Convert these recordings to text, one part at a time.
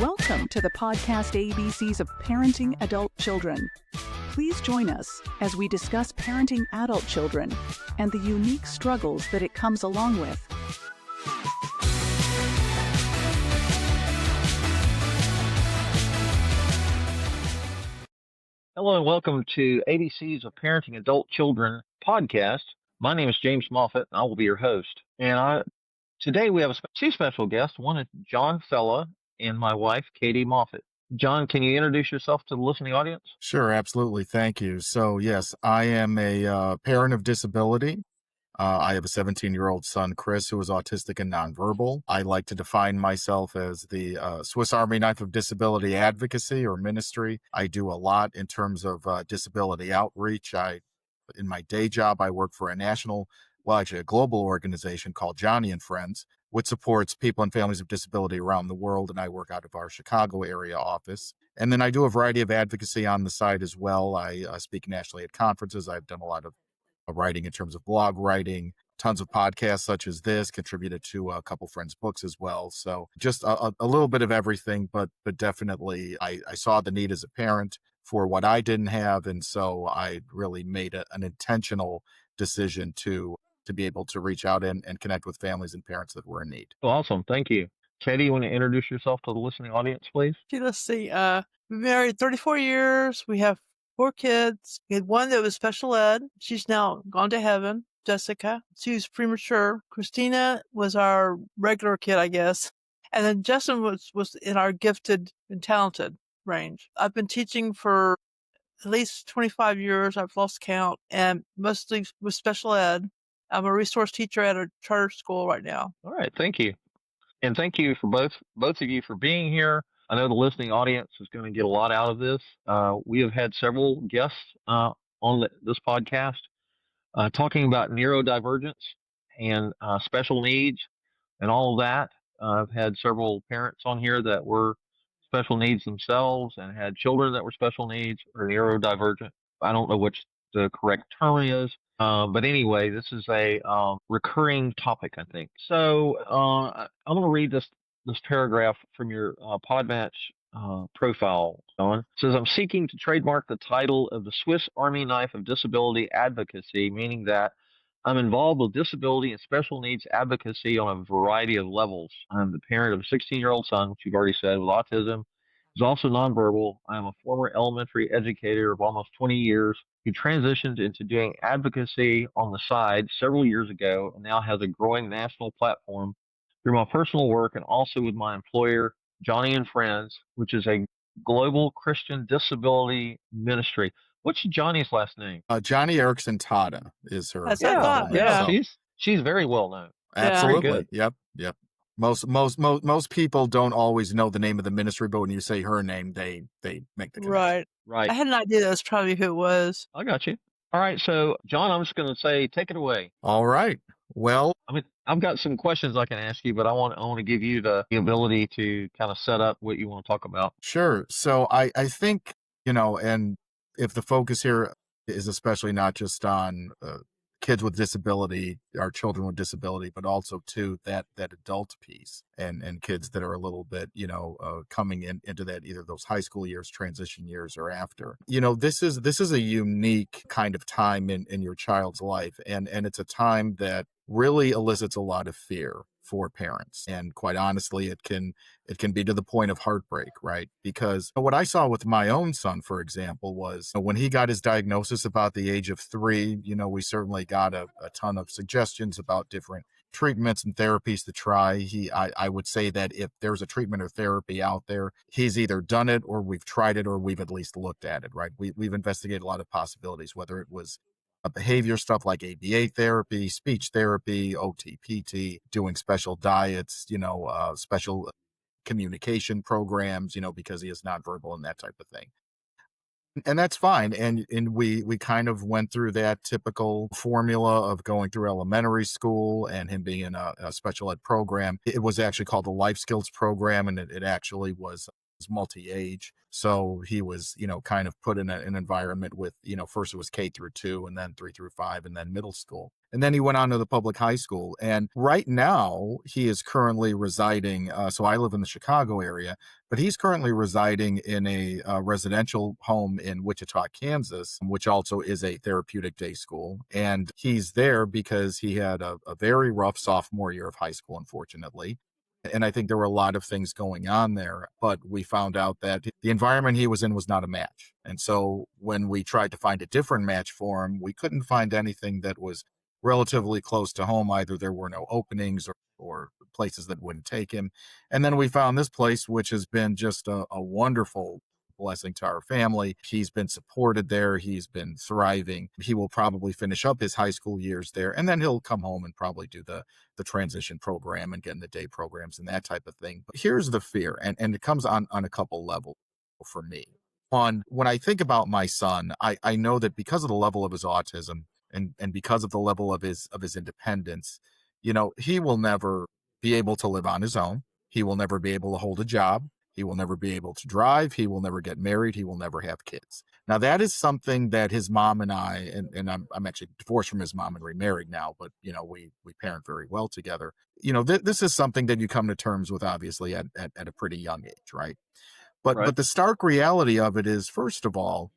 Welcome to the podcast ABCs of Parenting Adult Children. Please join us as we discuss parenting adult children and the unique struggles that it comes along with. Hello and welcome to ABCs of Parenting Adult Children podcast. My name is James Moffitt, and I will be your host. And today we have two special guests. One is John Fela and my wife, Katy Moffitt. John, can you introduce yourself to the listening audience? Sure, absolutely. Thank you. So, yes, I am a parent of disability. I have a 17-year-old son, Chris, who is autistic and nonverbal. I like to define myself as the Swiss Army knife of disability advocacy or ministry. I do a lot in terms of disability outreach. In my day job, I work for a global organization called Johnny and Friends, which supports people and families of disability around the world, and I work out of our Chicago area office. And then I do a variety of advocacy on the side as well. I speak nationally at conferences. I've done a lot of writing in terms of blog writing, tons of podcasts such as this, contributed to a couple friends' books as well. So just a little bit of everything, but definitely I saw the need as a parent for what I didn't have. And so I really made an intentional decision to be able to reach out and connect with families and parents that were in need. Awesome. Thank you. Katy, you want to introduce yourself to the listening audience, please? Let's see. We've been married 34 years. We have 4 kids. We had one that was special ed. She's now gone to heaven. Jessica. She was premature. Christina was our regular kid, I guess. And then Justin was in our gifted and talented range. I've been teaching for at least 25 years. I've lost count, and mostly with special ed. I'm a resource teacher at a charter school right now. All right. Thank you. And thank you for both of you for being here. I know the listening audience is going to get a lot out of this. We have had several guests on this podcast talking about neurodivergence and special needs and all of that. I've had several parents on here that were special needs themselves and had children that were special needs or neurodivergent. I don't know which the correct term is. But anyway, this is a recurring topic, I think. So I'm going to read this paragraph from your Podmatch profile, John. It says, I'm seeking to trademark the title of the Swiss Army knife of disability advocacy, meaning that I'm involved with disability and special needs advocacy on a variety of levels. I'm the parent of a 16-year-old son, which you've already said, with autism. He's also nonverbal. I am a former elementary educator of almost 20 years who transitioned into doing advocacy on the side several years ago and now has a growing national platform through my personal work and also with my employer, Johnny and Friends, which is a global Christian disability ministry. What's Johnny's last name? Johnny Erickson Tada is her. That's what I thought. Yeah. She's very well known. Absolutely. Yep. Most people don't always know the name of the ministry, but when you say her name, they make the connection. Right. I had an idea that's probably who it was. I got you. All right. So, John, I'm just going to say, take it away. All right. Well, I mean, I've got some questions I can ask you, but I want to give you the ability to kind of set up what you want to talk about. Sure. So I think, and if the focus here is especially not just on kids with disability, our children with disability, but also to that adult piece and kids that are a little bit, coming into that, either those high school years, transition years, or after. This is a unique kind of time in your child's life. And it's a time that really elicits a lot of fear for parents. And quite honestly, it can be to the point of heartbreak, right? Because what I saw with my own son, for example, was when he got his diagnosis about the age of 3, we certainly got a ton of suggestions about different treatments and therapies to try. I would say that if there's a treatment or therapy out there, he's either done it or we've tried it or we've at least looked at it, right? We've investigated a lot of possibilities, whether it was behavior stuff like ABA therapy, speech therapy, OT-PT, doing special diets, special communication programs, because he is nonverbal and that type of thing. And that's fine. And we kind of went through that typical formula of going through elementary school and him being in a special ed program. It was actually called the Life Skills Program, and it actually was multi-age. So he was, kind of put in an environment with, first it was K through 2 and then 3 through 5 and then middle school. And then he went on to the public high school. And right now he is currently residing. So I live in the Chicago area, but he's currently residing in a residential home in Wichita, Kansas, which also is a therapeutic day school. And he's there because he had a very rough sophomore year of high school, unfortunately. And I think there were a lot of things going on there, but we found out that the environment he was in was not a match. And so when we tried to find a different match for him, we couldn't find anything that was relatively close to home. Either there were no openings or places that wouldn't take him. And then we found this place, which has been just a wonderful blessing to our family. He's been supported there. He's been thriving. He will probably finish up his high school years there, and then he'll come home and probably do the transition program and get in the day programs and that type of thing. But here's the fear, and it comes on a couple levels for me. One, when I think about my son, I know that because of the level of his autism and because of the level of his independence, he will never be able to live on his own. He will never be able to hold a job. He will never be able to drive. He will never get married. He will never have kids. Now, that is something that his mom and I, and I'm actually divorced from his mom and remarried now, but, we parent very well together. This is something that you come to terms with, obviously, at a pretty young age, right? But the stark reality of it is, first of all,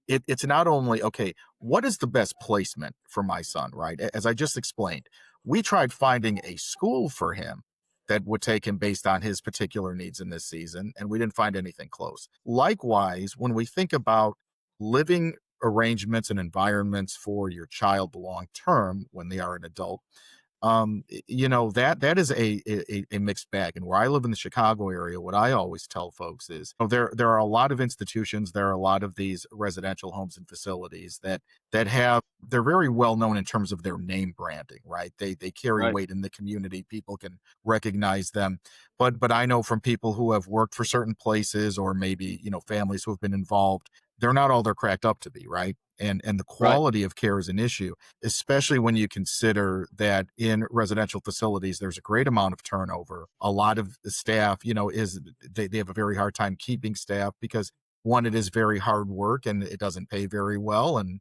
it's not only, okay, what is the best placement for my son, right? As I just explained, we tried finding a school for him that would take him based on his particular needs in this season, and we didn't find anything close. Likewise, when we think about living arrangements and environments for your child long term when they are an adult, that is a mixed bag. And where I live in the Chicago area, what I always tell folks is, there are a lot of institutions, there are a lot of these residential homes and facilities that they're very well known in terms of their name branding, right? They carry weight in the community. People can recognize them. But I know from people who have worked for certain places, or maybe, families who have been involved, they're not all they're cracked up to be, right? And the quality of care is an issue, especially when you consider that in residential facilities, there's a great amount of turnover. A lot of the staff, they have a very hard time keeping staff because, one, it is very hard work and it doesn't pay very well. And,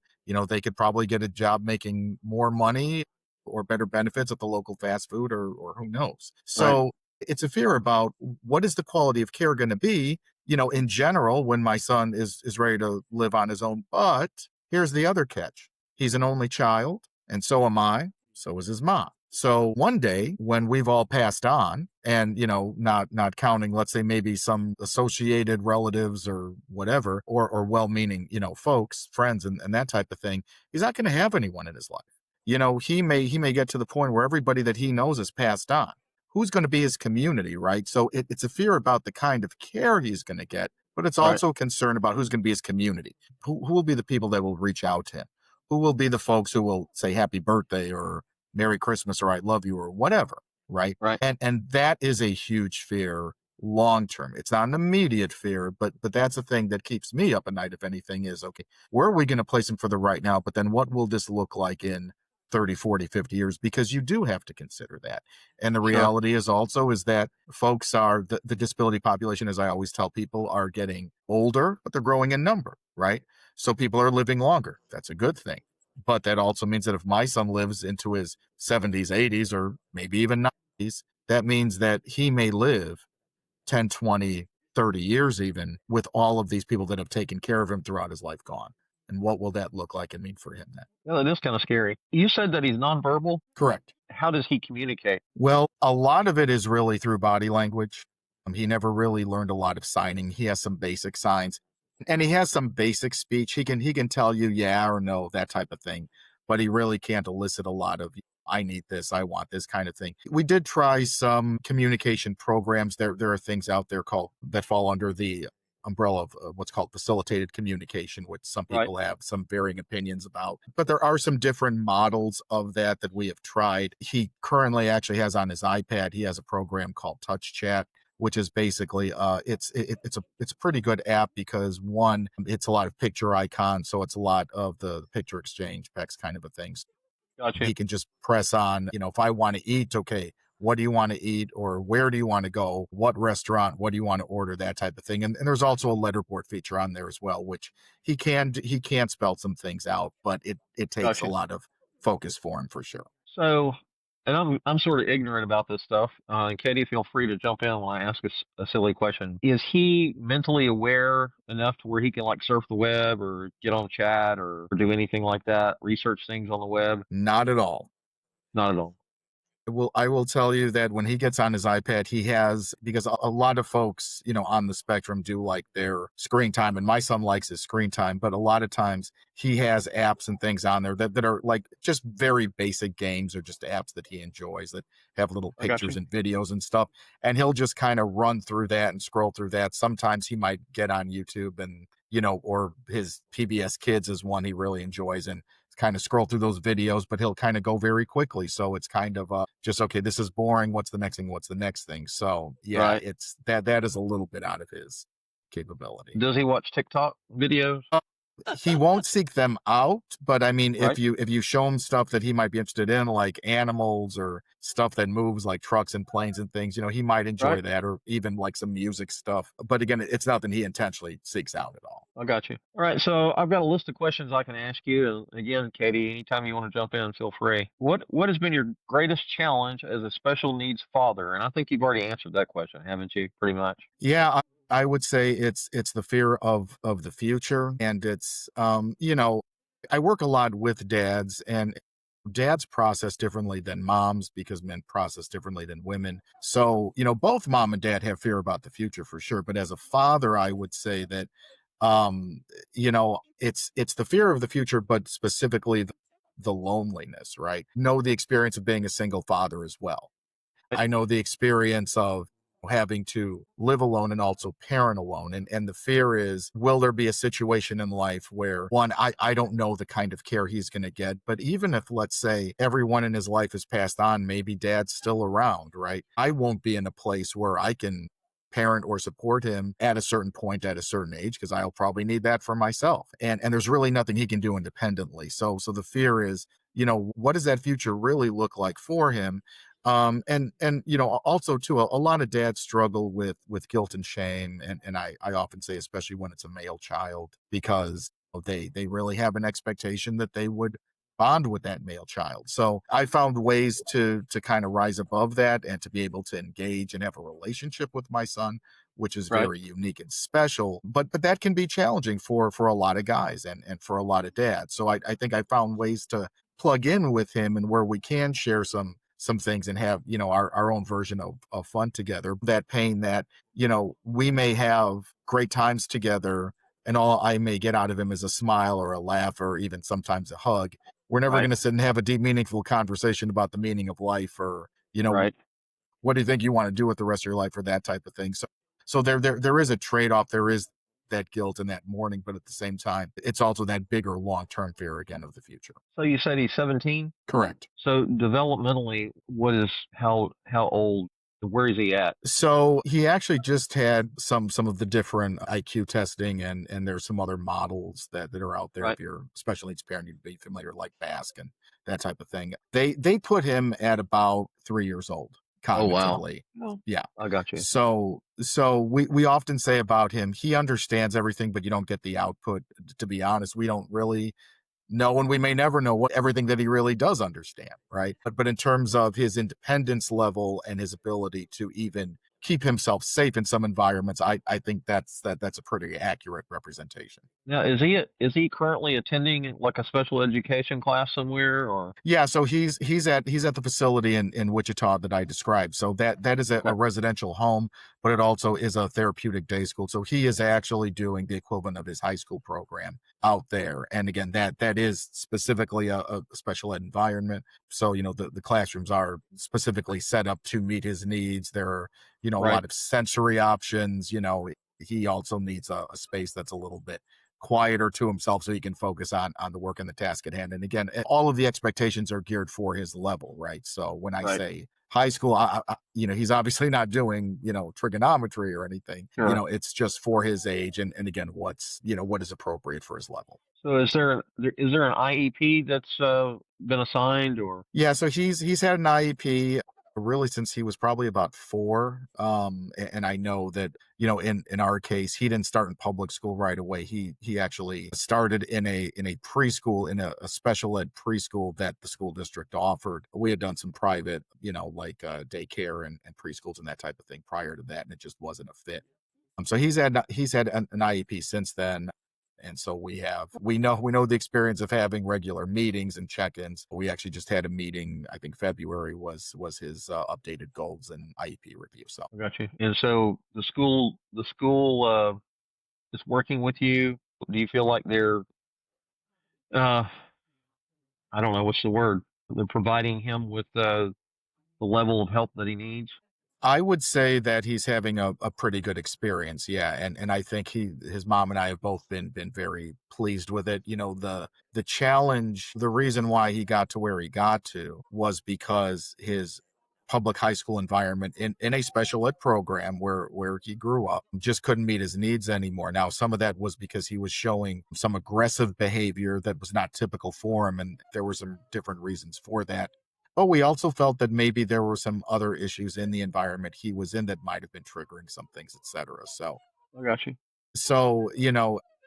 they could probably get a job making more money or better benefits at the local fast food or who knows. So it's a fear about what is the quality of care going to be, in general, when my son is ready to live on his own. But here's the other catch. He's an only child, and so am I. So is his mom. So one day when we've all passed on and, not counting, let's say maybe some associated relatives or whatever, or well-meaning, folks, friends and that type of thing, he's not going to have anyone in his life. He may get to the point where everybody that he knows has passed on. Who's going to be his community, right? So it's a fear about the kind of care he's going to get, but it's also a concern about who's going to be his community. Who will be the people that will reach out to him? Who will be the folks who will say happy birthday or Merry Christmas or I love you or whatever, right? And that is a huge fear long term. It's not an immediate fear, but that's the thing that keeps me up at night, if anything, is, okay, where are we going to place him for the right now? But then what will this look like in 30, 40, 50 years? Because you do have to consider that. And the reality is that folks are, the disability population, as I always tell people, are getting older, but they're growing in number, right? So people are living longer. That's a good thing. But that also means that if my son lives into his 70s, 80s, or maybe even 90s, that means that he may live 10, 20, 30 years even with all of these people that have taken care of him throughout his life gone. And what will that look like and mean for him then? Yeah, that is kind of scary. You said that he's nonverbal? Correct. How does he communicate? Well, a lot of it is really through body language. He never really learned a lot of signing. He has some basic signs and he has some basic speech. He can tell you yeah or no, that type of thing, but he really can't elicit a lot of, I need this, I want this kind of thing. We did try some communication programs. There are things out there that fall under the umbrella of what's called facilitated communication, which some people have some varying opinions about. But there are some different models of that we have tried. He currently actually has on his iPad, he has a program called Touch Chat, which is basically it's a pretty good app because, one, it's a lot of picture icons, so it's a lot of the picture exchange, PEX kind of a thing. Gotcha. He can just press on, if I want to eat, okay, what do you want to eat, or where do you want to go, what restaurant, what do you want to order, that type of thing. And there's also a letterboard feature on there as well, which he can spell some things out, but it takes a Gotcha. lot of focus for him for sure. So, and I'm sort of ignorant about this stuff. And Katie, feel free to jump in when I ask a silly question. Is he mentally aware enough to where he can like surf the web or get on chat or do anything like that, research things on the web? Not at all. Not at all. I will tell you that when he gets on his iPad, he has, because a lot of folks, on the spectrum do like their screen time, and my son likes his screen time, but a lot of times he has apps and things on there that are like just very basic games or just apps that he enjoys that have little I got pictures you. and videos and stuff. And he'll just kind of run through that and scroll through that. Sometimes he might get on YouTube and, or his PBS Kids is one he really enjoys, and kind of scroll through those videos, but he'll kind of go very quickly. So it's kind of just, okay, this is boring. What's the next thing? What's the next thing? So yeah, Right. it's that is a little bit out of his capability. Does he watch TikTok videos? He won't seek them out, but I mean, Right. if you show him stuff that he might be interested in, like animals or stuff that moves, like trucks and planes and things, he might enjoy Right. that, or even like some music stuff. But again, it's nothing he intentionally seeks out at all. I got you. All right, so I've got a list of questions I can ask you. And again, Katie, anytime you want to jump in, feel free. What has been your greatest challenge as a special needs father? And I think you've already answered that question, haven't you? Pretty much. Yeah, I would say it's the fear of the future, and it's I work a lot with dads, and dads process differently than moms because men process differently than women. So, both mom and dad have fear about the future for sure, but as a father, I would say that it's the fear of the future, but specifically the loneliness, right? Know the experience of being a single father as well. I know the experience of having to live alone and also parent alone. And the fear is, will there be a situation in life where, one, I don't know the kind of care he's going to get, but even if, let's say, everyone in his life has passed on, maybe dad's still around, right? I won't be in a place where I can parent or support him at a certain point at a certain age, because I'll probably need that for myself. And there's really nothing he can do independently. So the fear is, what does that future really look like for him? And also too, a lot of dads struggle with guilt and shame, and I often say, especially when it's a male child, because they really have an expectation that they would bond with that male child. So I found ways to kind of rise above that and to be able to engage and have a relationship with my son, which is Right. very unique and special. But that can be challenging for a lot of guys and for a lot of dads. So I think I found ways to plug in with him, and where we can share some things and have our own version of fun together, that pain that we may have great times together, and all I may get out of him is a smile or a laugh or even sometimes a hug. We're never Right. going to sit and have a deep meaningful conversation about the meaning of life, or Right. what do you think you want to do with the rest of your life, or that type of thing. So there is a trade-off. There is that guilt and that mourning, but at the same time, it's also that bigger long-term fear again of the future. So you said he's 17. Correct. So developmentally, how old? Where is he at? So he actually just had some of the different IQ testing, and there's some other models that are out there. Right. If you're a special needs parent, you'd be familiar, like Basque and that type of thing. They put him at about 3 years old Oh wow. cognitively. Oh, Yeah. I got you. So we often say about him, he understands everything, but you don't get the output. To be honest, we don't really know, and we may never know what everything that he really does understand, right? But in terms of his independence level and his ability to even keep himself safe in some environments, I think that's a pretty accurate representation. Now, is he currently attending like a special education class somewhere or? Yeah, so he's at the facility in Wichita that I described. So that is a Okay. residential home, but it also is a therapeutic day school. So he is actually doing the equivalent of his high school program out there. And again, that is specifically a special ed environment. So the classrooms are specifically set up to meet his needs. There are a Right. lot of sensory options. He also needs a space that's a little bit quieter to himself, so he can focus on the work and the task at hand. And again, all of the expectations are geared for his level, right? So when I Right. say high school, he's obviously not doing trigonometry or anything. Sure. It's just for his age, and again, what is appropriate for his level. So is there an IEP that's been assigned or? Yeah, so he's had an IEP. really since he was probably about 4. And I know that, in our case, he didn't start in public school right away. He actually started in a preschool, in a special ed preschool that the school district offered. We had done some private, like daycare and preschools and that type of thing prior to that, and it just wasn't a fit. So he's had an IEP since then. And so we know the experience of having regular meetings and check-ins. We actually just had a meeting. I think February was his updated goals and IEP review. So I got you. And so the school is working with you. Do you feel like they're uh I don't know what's the word? They're providing him with the level of help that he needs. I would say that he's having a pretty good experience, yeah, and I think his mom and I have both been very pleased with it. The challenge, the reason why he got to where he got to was because his public high school environment in a special ed program where he grew up just couldn't meet his needs anymore. Now, some of that was because he was showing some aggressive behavior that was not typical for him, and there were some different reasons for that. But we also felt that maybe there were some other issues in the environment he was in that might have been triggering some things, et cetera. I got you. So,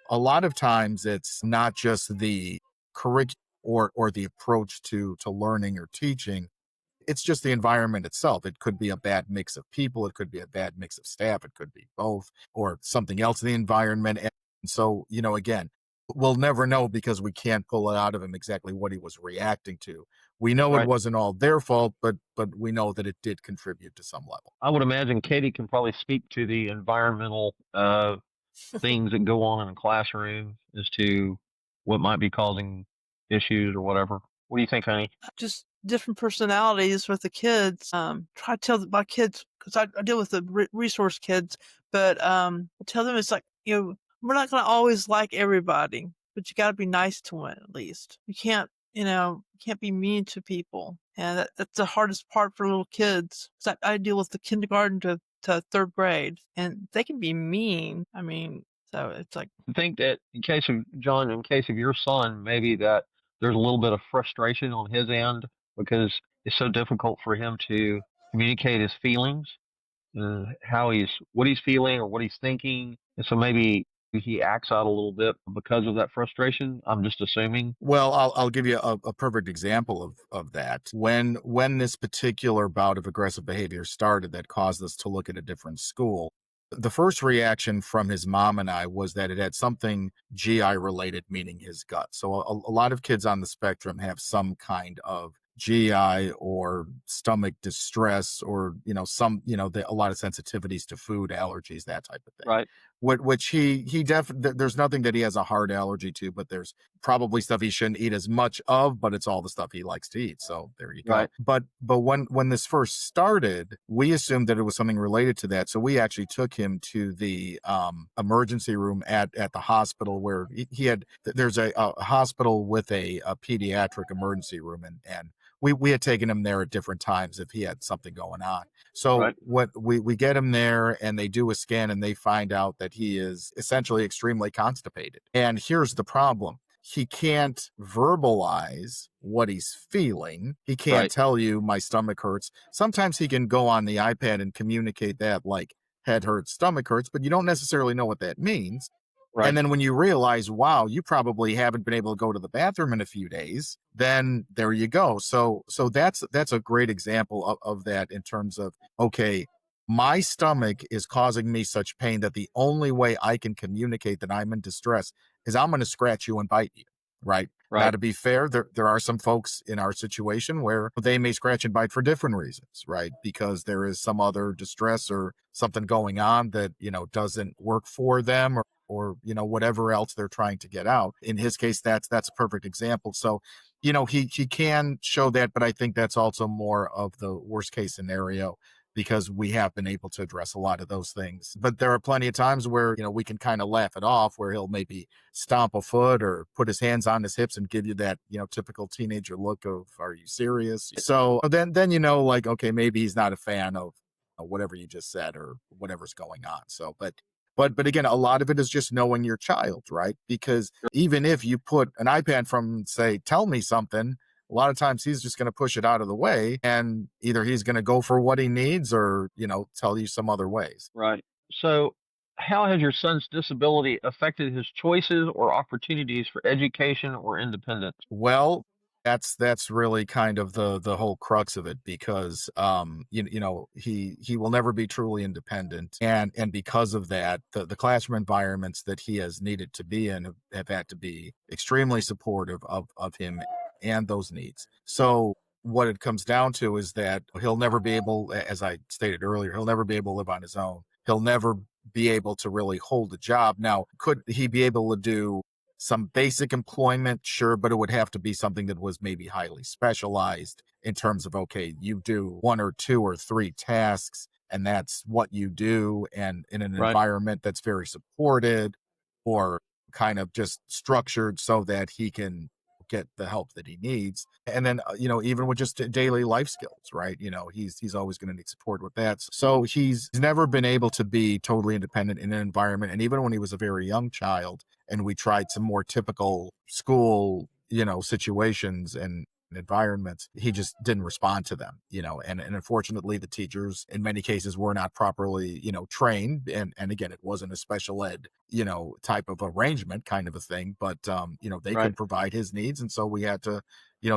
a lot of times it's not just the curriculum or the approach to learning or teaching. It's just the environment itself. It could be a bad mix of people. It could be a bad mix of staff. It could be both or something else in the environment. And so, again, we'll never know because we can't pull it out of him exactly what he was reacting to. We know it Right. wasn't all their fault, but we know that it did contribute to some level. I would imagine Katie can probably speak to the environmental things that go on in a classroom as to what might be causing issues or whatever. What do you think, honey? Just different personalities with the kids. Try to tell my kids, because I deal with the resource kids, but tell them it's like, we're not going to always like everybody, but you got to be nice to one at least. You can't be mean to people. And that's the hardest part for little kids. 'Cause I deal with the kindergarten to 3rd grade, and they can be mean. I mean, so it's like, I think that in case of John, in case of your son, maybe that there's a little bit of frustration on his end because it's so difficult for him to communicate his feelings, what he's feeling or what he's thinking, and so maybe he acts out a little bit because of that frustration. I'm just assuming. Well, I'll give you a perfect example of that. When this particular bout of aggressive behavior started that caused us to look at a different school, the first reaction from his mom and I was that it had something GI related, meaning his gut. So a lot of kids on the spectrum have some kind of GI or stomach distress or, a lot of sensitivities to food, allergies, that type of thing. Right. Which he definitely, there's nothing that he has a hard allergy to, but there's probably stuff he shouldn't eat as much of, but it's all the stuff he likes to eat. So there you go. Right. But when this first started, we assumed that it was something related to that. So we actually took him to the emergency room at the hospital where there's a hospital with a pediatric emergency room, and we had taken him there at different times if he had something going on. So Right. what we get him there and they do a scan and they find out that he is essentially extremely constipated. And here's the problem. He can't verbalize what he's feeling. He can't Right. tell you my stomach hurts. Sometimes he can go on the iPad and communicate that like head hurts, stomach hurts, but you don't necessarily know what that means. Right. And then when you realize, wow, you probably haven't been able to go to the bathroom in a few days, then there you go. So that's a great example of that in terms of, okay, my stomach is causing me such pain that the only way I can communicate that I'm in distress is I'm going to scratch you and bite you, right? Now, Right. to be fair, there are some folks in our situation where they may scratch and bite for different reasons, right? Because there is some other distress or something going on that, doesn't work for them or whatever else they're trying to get out. In his case, that's a perfect example. So, he can show that, but I think that's also more of the worst case scenario because we have been able to address a lot of those things. But there are plenty of times where, we can kind of laugh it off, where he'll maybe stomp a foot or put his hands on his hips and give you that, typical teenager look of, are you serious? So then, like, okay, maybe he's not a fan of whatever you just said or whatever's going on. So, but again, a lot of it is just knowing your child, right? Because even if you put an iPad from, say, tell me something, a lot of times he's just going to push it out of the way, and either he's going to go for what he needs or, tell you some other ways. Right. So, how has your son's disability affected his choices or opportunities for education or independence? Well, that's really kind of the whole crux of it, because he will never be truly independent, and because of that, the classroom environments that he has needed to be in have had to be extremely supportive of him and those needs. So what it comes down to is that he'll never be able, as I stated earlier, he'll never be able to live on his own. He'll never be able to really hold a job. Now, could he be able to do some basic employment? Sure, but it would have to be something that was maybe highly specialized in terms of, okay, you do one or two or three tasks, and that's what you do, and in an Right. environment that's very supported or kind of just structured so that he can get the help that he needs. And then even with just daily life skills, right, he's always going to need support with that. So he's never been able to be totally independent in an environment. And even when he was a very young child and we tried some more typical school situations and environments, he just didn't respond to them, and unfortunately the teachers in many cases were not properly trained, and again, it wasn't a special ed type of arrangement kind of a thing, but they Right. could provide his needs, and so we had to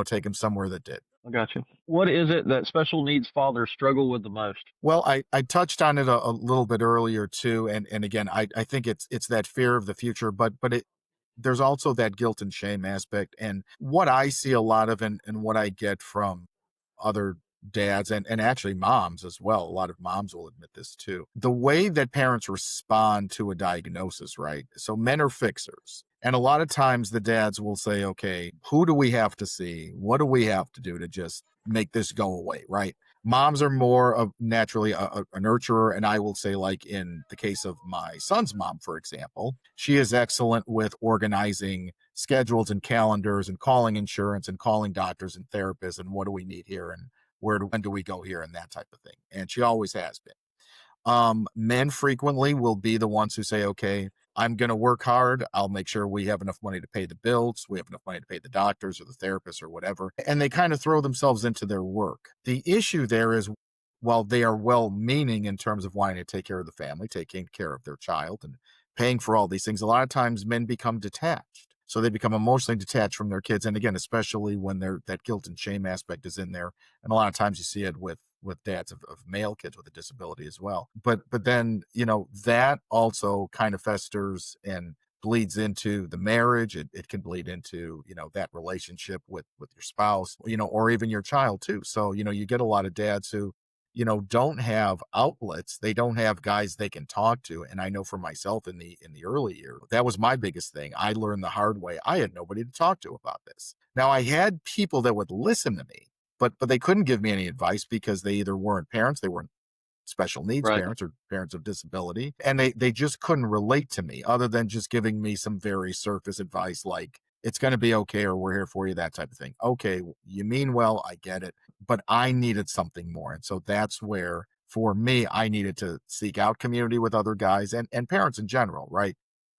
take him somewhere that did. I got you. What is it that special needs fathers struggle with the most? Well, I touched on it a little bit earlier too, and again, I think it's that fear of the future, but there's also that guilt and shame aspect. And what I see a lot of, and what I get from other dads and actually moms as well, a lot of moms will admit this too, the way that parents respond to a diagnosis, right? So men are fixers. And a lot of times the dads will say, okay, who do we have to see? What do we have to do to just make this go away, right? Moms are more of naturally a nurturer. And I will say, like in the case of my son's mom, for example, she is excellent with organizing schedules and calendars and calling insurance and calling doctors and therapists and what do we need here and when do we go here and that type of thing. And she always has been. Men frequently will be the ones who say, okay, I'm going to work hard. I'll make sure we have enough money to pay the bills. We have enough money to pay the doctors or the therapists or whatever. And they kind of throw themselves into their work. The issue there is, while they are well meaning in terms of wanting to take care of the family, taking care of their child and paying for all these things, a lot of times men become detached. So they become emotionally detached from their kids. And again, especially when that guilt and shame aspect is in there. And a lot of times you see it with dads of male kids with a disability as well. But then, that also kind of festers and bleeds into the marriage. It can bleed into, that relationship with your spouse, or even your child too. So, you get a lot of dads who, don't have outlets. They don't have guys they can talk to. And I know for myself in the early year, that was my biggest thing. I learned the hard way. I had nobody to talk to about this. Now I had people that would listen to me, but they couldn't give me any advice because they either weren't parents, they weren't special needs Right. parents or parents of disability, and they just couldn't relate to me other than just giving me some very surface advice like, it's going to be okay, or we're here for you, that type of thing. Okay, you mean well, I get it, but I needed something more. And so that's where, for me, I needed to seek out community with other guys and parents in general, right?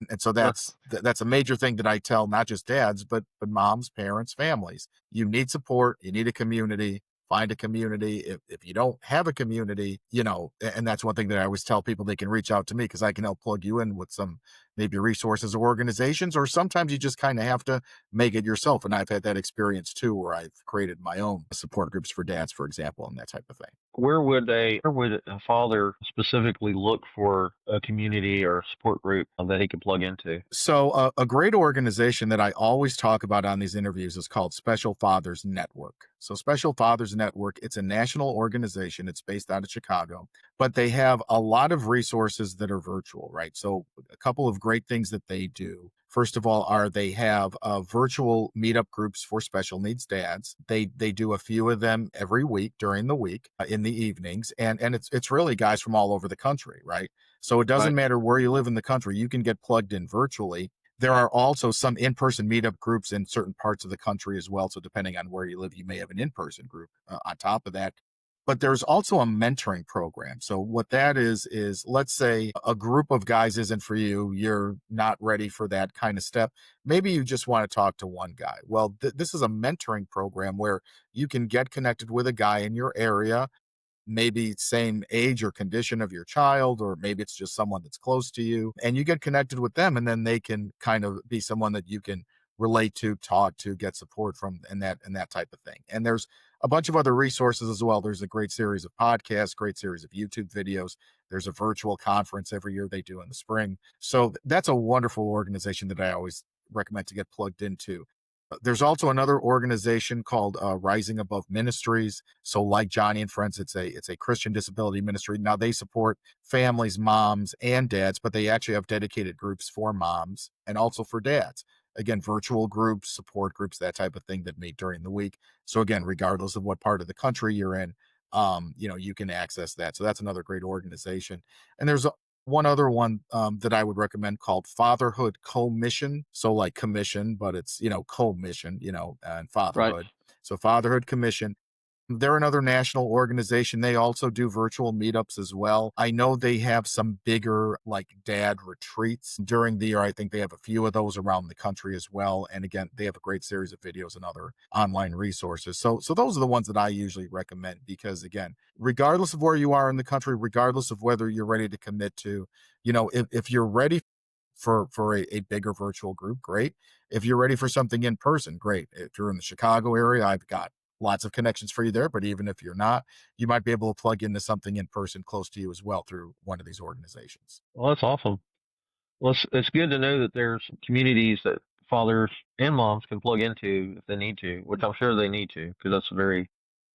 And so Right. that's a major thing that I tell not just dads, but moms, parents, families. You need support. You need a community. Find a community. If you don't have a community, and that's one thing that I always tell people, they can reach out to me because I can help plug you in with some maybe resources or organizations, or sometimes you just kind of have to make it yourself. And I've had that experience too, where I've created my own support groups for dads, for example, and that type of thing. Where would a father specifically look for a community or support group that he could plug into? So a great organization that I always talk about on these interviews is called Special Fathers Network. So Special Fathers Network, it's a national organization. It's based out of Chicago, but they have a lot of resources that are virtual, right? So a couple of great things that they do. First of all, they have virtual meetup groups for special needs dads. They do a few of them every week during the week in the evenings, and it's really guys from all over the country, right? So it doesn't Right. matter where you live in the country, you can get plugged in virtually. There are also some in-person meetup groups in certain parts of the country as well. So depending on where you live, you may have an in-person group on top of that. But there's also a mentoring program. So what that is let's say a group of guys isn't for you, you're not ready for that kind of step. Maybe you just want to talk to one guy. Well, this is a mentoring program where you can get connected with a guy in your area, maybe same age or condition of your child, or maybe it's just someone that's close to you, and you get connected with them, and then they can kind of be someone that you can relate to, talk to, get support from, and that type of thing. And there's a bunch of other resources as well. There's a great series of podcasts, great series of YouTube videos. There's a virtual conference every year they do in the spring. So that's a wonderful organization that I always recommend to get plugged into. There's also another organization called Rising Above Ministries. So, like Johnny and Friends, it's a Christian disability ministry. Now they support families, moms and dads, but they actually have dedicated groups for moms and also for dads. Again, virtual groups, support groups, that type of thing that meet during the week. So again, regardless of what part of the country you're in, you can access that. So that's another great organization. And there's one other one that I would recommend called Fatherhood Co-Mission. So like commission, but it's, co-mission, and Right. fatherhood. So Fatherhood Commission. They're another national organization. They also do virtual meetups as well. I know they have some bigger like dad retreats during the year. I think they have a few of those around the country as well. And again, they have a great series of videos and other online resources. So those are the ones that I usually recommend because again, regardless of where you are in the country, regardless of whether you're ready to commit to, if you're ready for a bigger virtual group, great. If you're ready for something in person, great. If you're in the Chicago area, I've got lots of connections for you there. But even if you're not, you might be able to plug into something in person close to you as well through one of these organizations. Well, that's awesome. Well, it's good to know that there's communities that fathers and moms can plug into if they need to, which I'm sure they need to, because that's a very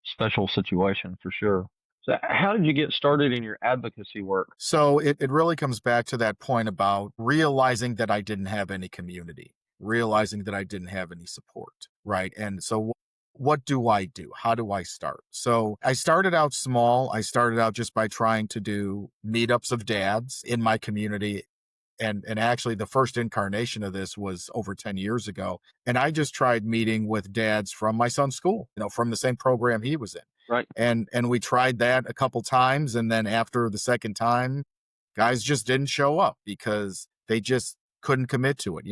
special situation for sure. So, how did you get started in your advocacy work? So it really comes back to that point about realizing that I didn't have any community, realizing that I didn't have any support, right? And so what do I do? How do I start? So I started out small. I started out just by trying to do meetups of dads in my community. And actually the first incarnation of this was over 10 years ago. And I just tried meeting with dads from my son's school, from the same program he was in. Right. And we tried that a couple times. And then after the second time, guys just didn't show up because they just couldn't commit to it.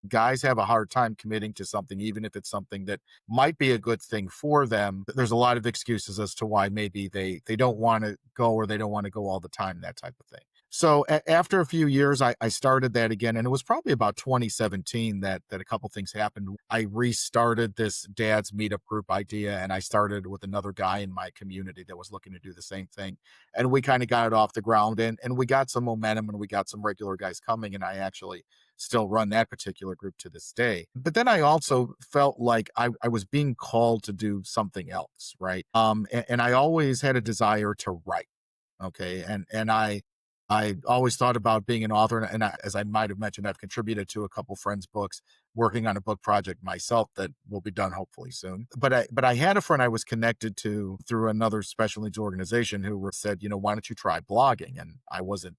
Guys have a hard time committing to something, even if it's something that might be a good thing for them. There's a lot of excuses as to why maybe they don't want to go or they don't want to go all the time, that type of thing. So after a few years, I started that again. And it was probably about 2017 that a couple things happened. I restarted this dad's meetup group idea, and I started with another guy in my community that was looking to do the same thing. And we kind of got it off the ground, and we got some momentum and we got some regular guys coming. And I actually still run that particular group to this day. But then I also felt like I was being called to do something else, right? And I always had a desire to write. Okay. And I always thought about being an author, and as I might have mentioned, I've contributed to a couple friends' books, working on a book project myself that will be done hopefully soon. But I had a friend I was connected to through another special needs organization who said, why don't you try blogging? And I wasn't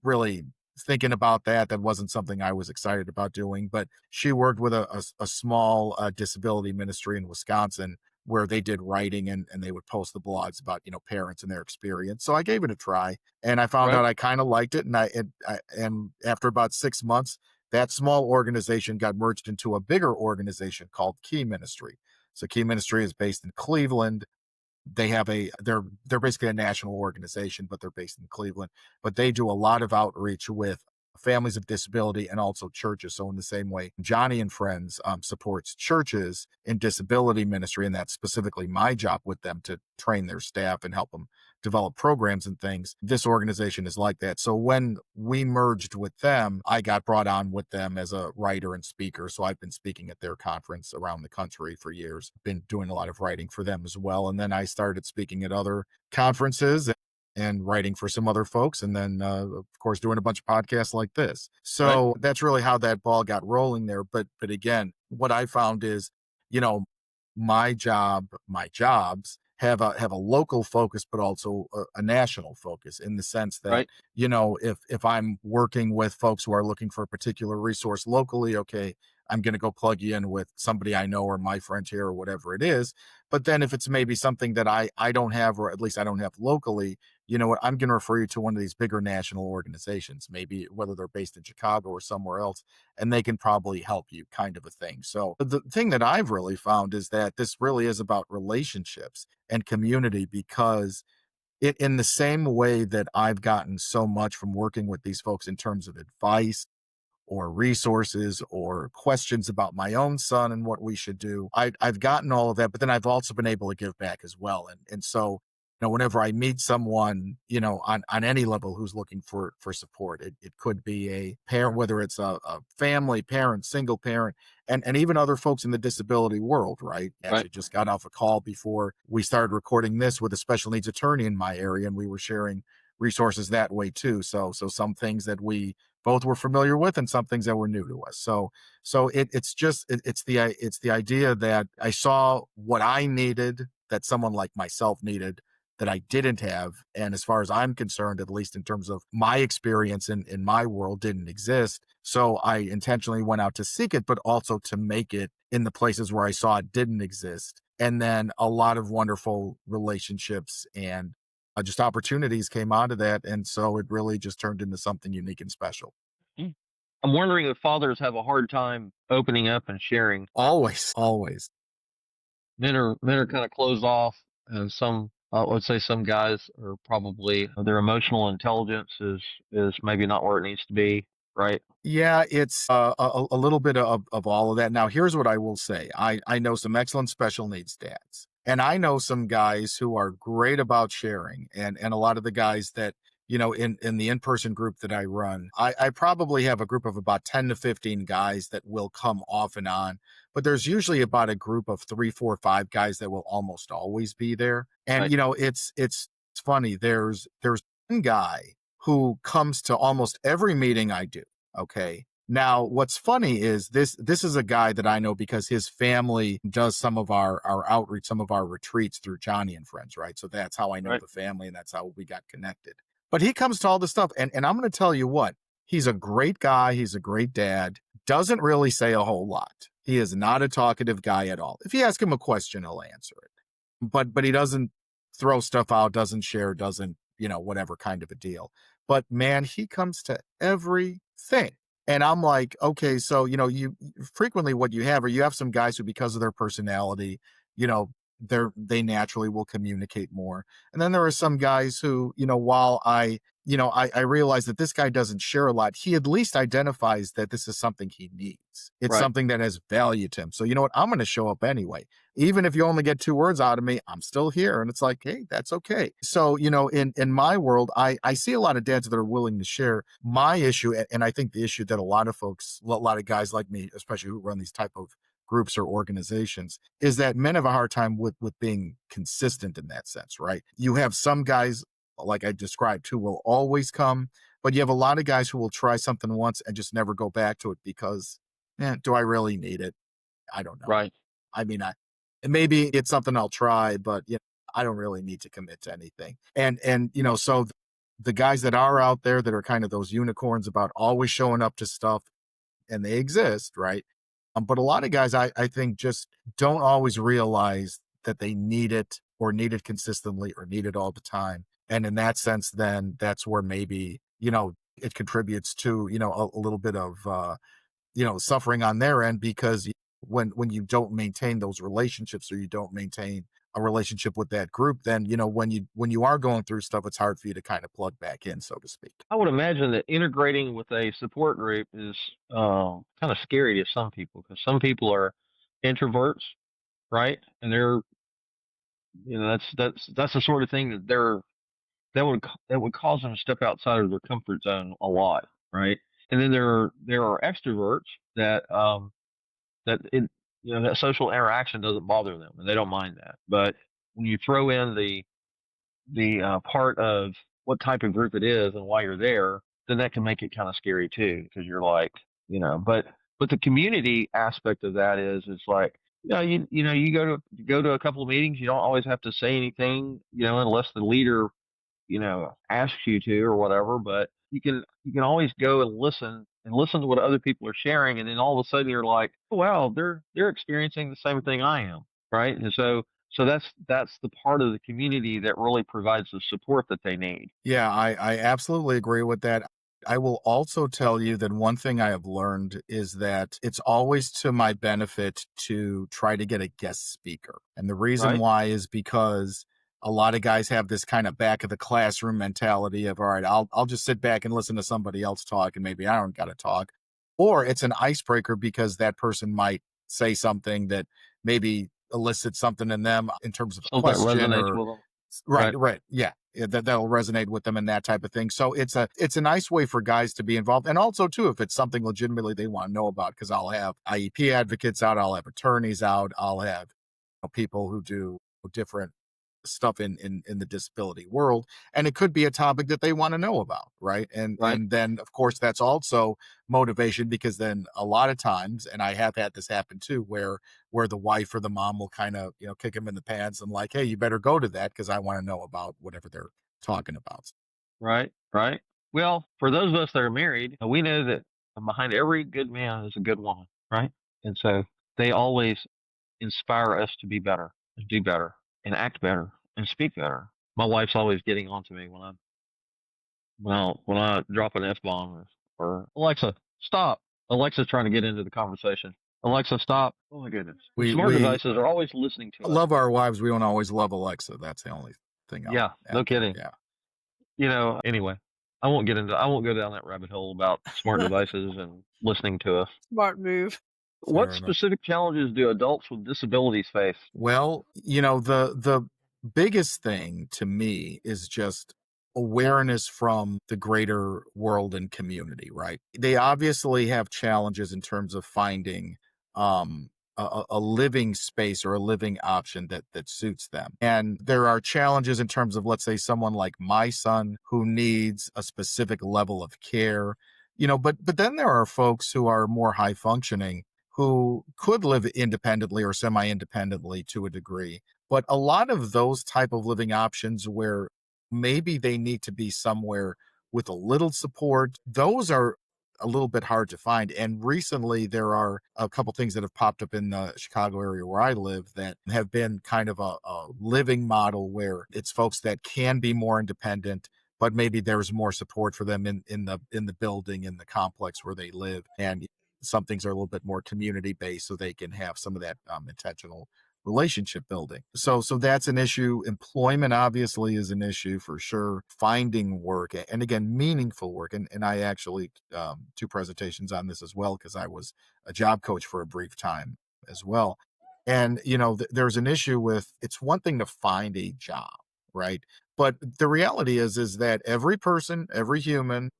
really thinking about that. That wasn't something I was excited about doing. But she worked with a small disability ministry in Wisconsin where they did writing and they would post the blogs about, parents and their experience. So I gave it a try and I found Right. out I kind of liked it. And after about 6 months, that small organization got merged into a bigger organization called Key Ministry. So Key Ministry is based in Cleveland. They're basically a national organization, but they're based in Cleveland. But they do a lot of outreach with families of disability and also churches. So in the same way, Johnny and Friends supports churches in disability ministry, and that's specifically my job with them to train their staff and help them develop programs and things. This organization is like that. So when we merged with them, I got brought on with them as a writer and speaker. So I've been speaking at their conference around the country for years, been doing a lot of writing for them as well. And then I started speaking at other conferences and writing for some other folks. And then, of course, doing a bunch of podcasts like this. So That's really how that ball got rolling there. But again, what I found is, my jobs have a local focus, but also a national focus in the sense that, Right. if I'm working with folks who are looking for a particular resource locally, okay, I'm going to go plug you in with somebody I know or my friend here or whatever it is. But then if it's maybe something that I don't have, or at least I don't have locally, you know what, I'm going to refer you to one of these bigger national organizations, maybe whether they're based in Chicago or somewhere else, and they can probably help you, kind of a thing. So the thing that I've really found is that this really is about relationships and community, because in the same way that I've gotten so much from working with these folks in terms of advice or resources or questions about my own son and what we should do. I've gotten all of that, but then I've also been able to give back as well. And so, whenever I meet someone, on any level who's looking for support, it could be a parent, whether it's a family parent, single parent, and even other folks in the disability world, right? Actually just got off a call before we started recording this with a special needs attorney in my area, and we were sharing resources that way too. So some things that we both were familiar with and some things that were new to us. So it's the idea that I saw what I needed that someone like myself needed that I didn't have. And as far as I'm concerned, at least in terms of my experience in my world, didn't exist. So I intentionally went out to seek it, but also to make it in the places where I saw it didn't exist. And then a lot of wonderful relationships and just opportunities came out of that. And so it really just turned into something unique and special. Mm. I'm wondering if fathers have a hard time opening up and sharing. Always, always. Men are kind of closed off, and some, I would say, some guys are probably, their emotional intelligence is maybe not where it needs to be, right? Yeah, it's a little bit of all of that. Now, here's what I will say. I know some excellent special needs dads, and I know some guys who are great about sharing, and a lot of the guys that, in the in-person group that I run, I probably have a group of about 10 to 15 guys that will come off and on, but there's usually about a group of 3, 4, 5 guys that will almost always be there. And, Right. It's funny. There's one guy who comes to almost every meeting I do. Okay. Now, what's funny is this is a guy that I know because his family does some of our outreach, some of our retreats through Johnny and Friends, right? So that's how I know Right. the family, and that's how we got connected. But he comes to all this stuff, and I'm going to tell you what, he's a great guy. He's a great dad. Doesn't really say a whole lot. He is not a talkative guy at all. If you ask him a question, he'll answer it. But he doesn't throw stuff out, doesn't share, doesn't, whatever kind of a deal. But man, he comes to everything. And I'm like, okay, so, you frequently what you have, or you have some guys who, because of their personality, they naturally will communicate more. And then there are some guys who, while I realize that this guy doesn't share a lot, he at least identifies that this is something he needs. It's Right. something that has value to him. So you know what? I'm going to show up anyway. Even if you only get 2 words out of me, I'm still here. And it's like, hey, that's okay. So, in my world, I see a lot of dads that are willing to share. My issue, and I think the issue that a lot of guys like me, especially who run these type of groups or organizations, is that men have a hard time with being consistent in that sense, right? You have some guys, like I described, who will always come, but you have a lot of guys who will try something once and just never go back to it because, do I really need it? I don't know. Right. I mean, maybe it's something I'll try, but I don't really need to commit to anything. And so the guys that are out there that are kind of those unicorns about always showing up to stuff, and they exist, right? But a lot of guys, I think, just don't always realize that they need it, or need it consistently, or need it all the time. And in that sense, then that's where maybe, it contributes to, a little bit of, suffering on their end, because when you don't maintain those relationships, or you don't maintain a relationship with that group, then, when you are going through stuff, it's hard for you to kind of plug back in, so to speak. I would imagine that integrating with a support group is kind of scary to some people, because some people are introverts, right? And they're, that's the sort of thing that would cause them to step outside of their comfort zone a lot, right? And then there are extroverts that that social interaction doesn't bother them, and they don't mind that. But when you throw in the part of what type of group it is and why you're there, then that can make it kind of scary too, because you're like, but the community aspect of that is, it's like, you go to a couple of meetings, you don't always have to say anything, unless the leader, asks you to or whatever, but you can always go and listen and listen to what other people are sharing, and then all of a sudden you're like, oh, wow, they're experiencing the same thing I am, right? And so that's the part of the community that really provides the support that they need. Yeah, I absolutely agree with that. I will also tell you that one thing I have learned is that it's always to my benefit to try to get a guest speaker. And the reason Right, why is because a lot of guys have this kind of back of the classroom mentality of, all right, I'll just sit back and listen to somebody else talk and maybe I don't got to talk. Or it's an icebreaker because that person might say something that maybe elicits something in them in terms of a something that question resonates or with them. right, Right, right. Yeah. That'll resonate with them and that type of thing. So it's a nice way for guys to be involved. And also too, if it's something legitimately they want to know about, because I'll have IEP advocates out, I'll have attorneys out, I'll have people who do different stuff in the disability world, and it could be a topic that they want to know about, right? and right, and then of course that's also motivation, because then a lot of times, and I have had this happen too, where the wife or the mom will kind of kick him in the pants and like, hey, you better go to that because I want to know about whatever they're talking about. right, right. Well, for those of us that are married, we know that behind every good man is a good woman, right? And so they always inspire us to be better, and do better, and act better, and speak better. My wife's always getting on to me when I drop an F bomb, or Alexa, stop. Alexa's trying to get into the conversation. Alexa, stop. Oh my goodness. The smart We devices are always listening to us. love our wives, we don't always love Alexa. That's the only thing I'll Yeah, no add there. kidding. Yeah. Anyway, I won't go down that rabbit hole about smart devices and listening to us. Smart move. What Fair enough. specific challenges do adults with disabilities face? Well, the biggest thing to me is just awareness from the greater world and community, right? They obviously have challenges in terms of finding a living space or a living option that suits them. And there are challenges in terms of, let's say, someone like my son who needs a specific level of care, but then there are folks who are more high functioning who could live independently or semi-independently to a degree. But a lot of those type of living options where maybe they need to be somewhere with a little support, those are a little bit hard to find. And recently there are a couple things that have popped up in the Chicago area where I live that have been kind of a living model where it's folks that can be more independent, but maybe there's more support for them in the building, in the complex where they live. And some things are a little bit more community based so they can have some of that intentional relationship building. So that's an issue. Employment obviously is an issue for sure. Finding work, and again, meaningful work. And I actually two presentations on this as well, because I was a job coach for a brief time as well. And there's an issue with, it's one thing to find a job, right? But the reality is that every person, every human